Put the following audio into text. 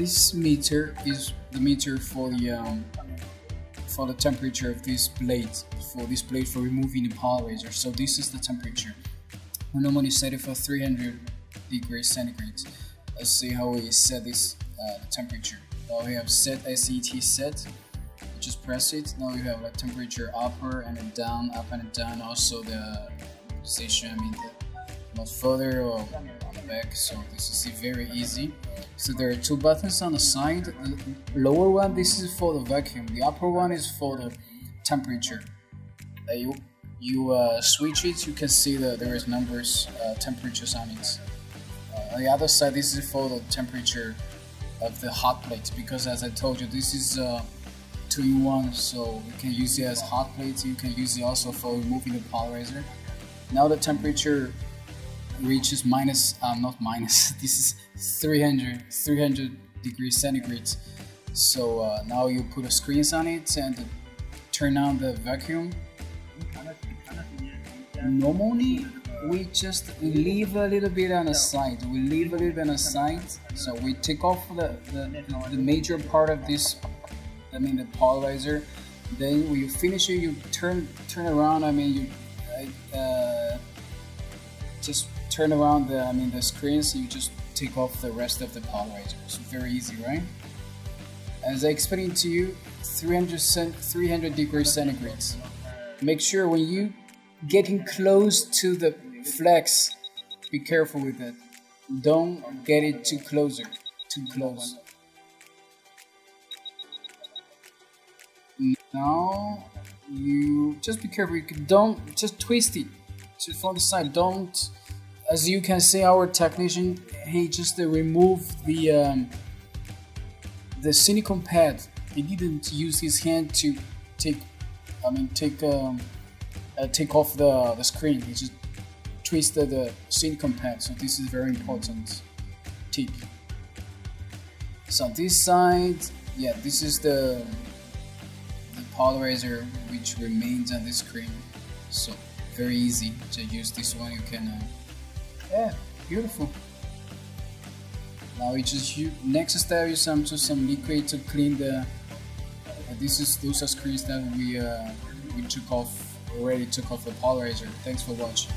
this meter is the meter for the temperature of this plate, for removing the polarizer. So this is the temperature. We normally set it for 300 degrees centigrade. Let's see how we set this temperature. Now we have set set. Just press it. Now you have a temperature upper and then down, up and down. Also the position, the not further or on the back. So this is very easy. So there are two buttons on the side. The lower one, this is for the vacuum. The upper one is for the temperature. You switch it, you can see that there is numbers, temperatures on it. On the other side, this is for the temperature of the hot plate, because as I told you, this is 2-in-1, so you can use it as hot plate. You can use it also for removing the polarizer. Now the temperature reaches not minus, this is 300 degrees centigrade. So now you put a screens on it and turn on the vacuum. Normally we just leave a little bit on the side. So we take off the major part of this, the polarizer. Then when you finish it, you turn around. Just turn around the screens. You just take off the rest of the polarizer. So very easy, right? As I explained to you, 300 degrees centigrade. Make sure when you getting close to the flex, be careful with it. Don't get it too close. Now you just be careful. Don't just twist it to from the side. Don't, as you can see, our technician, he just removed the silicone pad. He didn't use his hand to take off the screen. He just twisted the silicone pad. So this is very important tip. So this side, this is the polarizer which remains on the screen. So very easy to use this one. You can beautiful. Now next step is some liquid to clean the those are screens that we already took off the polarizer. Thanks for watching.